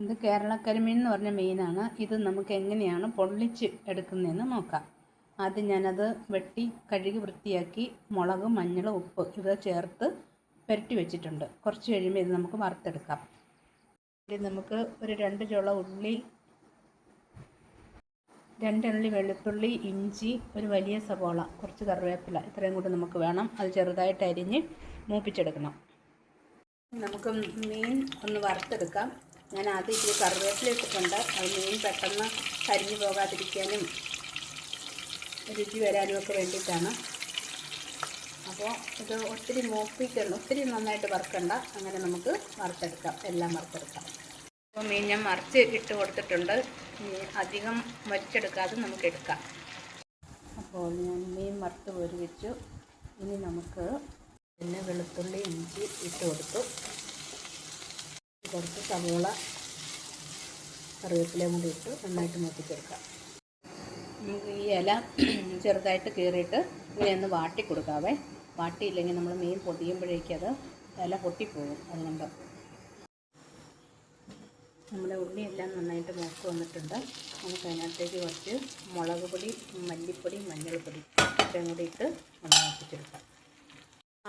ഇത് കേരളക്കരിമീൻ എന്ന് പറഞ്ഞ മീനാണ്. ഇത് നമുക്ക് എങ്ങനെയാണ് പൊള്ളിച്ച് എടുക്കുന്നതെന്ന് നോക്കാം. ആദ്യം ഞാനത് വെട്ടി കഴുകി വൃത്തിയാക്കി മുളക്, മഞ്ഞൾ, ഉപ്പ് ഇവ ചേർത്ത് പുരട്ടി വെച്ചിട്ടുണ്ട്. കുറച്ച് കഴിയുമ്പോൾ ഇത് നമുക്ക് വറുത്തെടുക്കാം. ഇത് നമുക്ക് ഒരു 2 ചുള ഉള്ളി, 2 അല്ലി വെളുത്തുള്ളി, ഇഞ്ചി, ഒരു വലിയ സവോള, കുറച്ച് കറിവേപ്പില, ഇത്രയും കൂടി നമുക്ക് വേണം. അത് ചെറുതായിട്ട് അരിഞ്ഞ് മൂപ്പിച്ചെടുക്കണം. നമുക്ക് മീൻ ഒന്ന് വറുത്തെടുക്കാം. ഞാൻ ആദ്യം ഇച്ചിരി കറിവേപ്പില ഇട്ടിട്ടുണ്ട്. അത് മീൻ പെട്ടെന്ന് കരിഞ്ഞു പോകാതിരിക്കാനും രുചി വരാനും ഒക്കെ വേണ്ടിയിട്ടാണ്. അപ്പോൾ ഇത് ഒത്തിരി മൂപ്പിക്കണം, ഒത്തിരി നന്നായിട്ട് വറുക്കണ്ട. അങ്ങനെ നമുക്ക് വറുത്തെടുക്കാം, എല്ലാം വറുത്തെടുക്കാം. അപ്പോൾ മീൻ ഞാൻ മറിച്ച് ഇട്ട് കൊടുത്തിട്ടുണ്ട്. അധികം മരിച്ചെടുക്കാതെ നമുക്ക് എടുക്കാം. അപ്പോൾ ഞാൻ മീൻ വറുത്ത് പൊരിച്ചു. ഇനി നമുക്ക് പിന്നെ വെളുത്തുള്ളി, ഇഞ്ചി ഇട്ട് കൊടുത്തു. കുറച്ച് സവോള, കറിവേപ്പിലയും കൂടി ഇട്ട് നന്നായിട്ട് മൂപ്പിച്ചെടുക്കാം. നമുക്ക് ഈ ഇല ചെറുതായിട്ട് കീറിയിട്ട് ഇങ്ങനെ ഒന്ന് വാട്ടി കൊടുക്കാവേ. വാട്ടിയില്ലെങ്കിൽ നമ്മൾ മീൻ പൊതിയുമ്പോഴേക്കും അത് ഇല പൊട്ടിപ്പോകും. അതുകൊണ്ട് നമ്മുടെ ഉള്ളിയെല്ലാം നന്നായിട്ട് മൂത്ത് വന്നിട്ടുണ്ട്. നമുക്ക് അതിനകത്തേക്ക് കുറച്ച് മുളക് പൊടി, മല്ലിപ്പൊടി, മഞ്ഞൾപ്പൊടി ഇത്രയും കൂടി ഇട്ട് ഒന്ന് മൂപ്പിച്ചെടുക്കാം.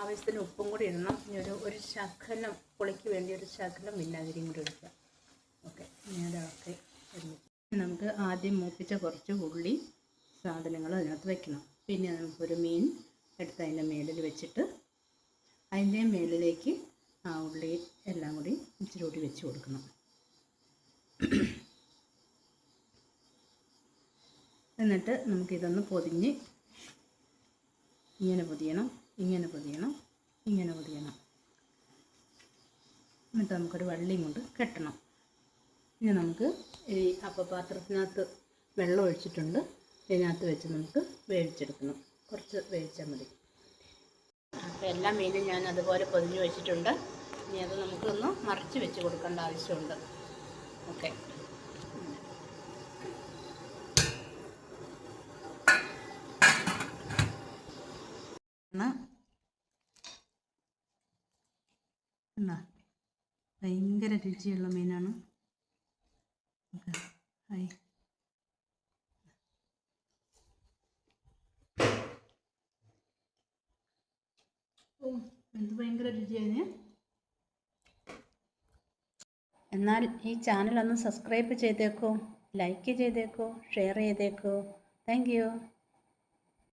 ആവശ്യത്തിന് ഉപ്പും കൂടി ഇടണം. ഇനി ഒരു ശകലം പുളിക്ക് വേണ്ടി ഒരു ശകലം വിനാഗിരിയും കൂടി എടുക്കുക. ഓക്കെ, ഇനി അതൊക്കെ നമുക്ക് ആദ്യം മൂപ്പിച്ച കുറച്ച് ഉള്ളി സാധനങ്ങൾ അതിനകത്ത് വെക്കണം. പിന്നെ നമുക്കൊരു മീൻ എടുത്ത് അതിൻ്റെ മേലിൽ വെച്ചിട്ട് അതിൻ്റെ മേലിലേക്ക് ആ ഉള്ളി എല്ലാം കൂടി ഇച്ചിരി കൂടി വെച്ച് കൊടുക്കണം. എന്നിട്ട് നമുക്കിതൊന്ന് പൊതിഞ്ഞ് ഇങ്ങനെ പൊതിയണം, ഇങ്ങനെ പൊതിയണം, ഇങ്ങനെ പൊതിയണം. എന്നിട്ട് നമുക്കൊരു വള്ളിയും കൊണ്ട് കെട്ടണം. ഇനി നമുക്ക് ഈ അപ്പപാത്രത്തിനകത്ത് വെള്ളം ഒഴിച്ചിട്ടുണ്ട്. ഇതിനകത്ത് വെച്ച് നമുക്ക് വേവിച്ചെടുക്കണം. കുറച്ച് വേവിച്ചാൽ മതി. അപ്പോൾ എല്ലാ മീനും ഞാൻ അതുപോലെ പൊതിഞ്ഞ് വെച്ചിട്ടുണ്ട്. ഇനി അത് നമുക്കൊന്ന് മറിച്ച് വെച്ച് കൊടുക്കേണ്ട ആവശ്യമുണ്ട്. ഓക്കെ, ഭയങ്കര രുചിയുള്ള മീനാണ്. Okay, hi. എന്ത് ഭയങ്കര രുചിയായി. എന്നാൽ ഈ ചാനൽ ഒന്ന് സബ്സ്ക്രൈബ് ചെയ്തേക്കോ, ലൈക്ക് ചെയ്തേക്കോ, ഷെയർ ചെയ്തേക്കോ. Thank U.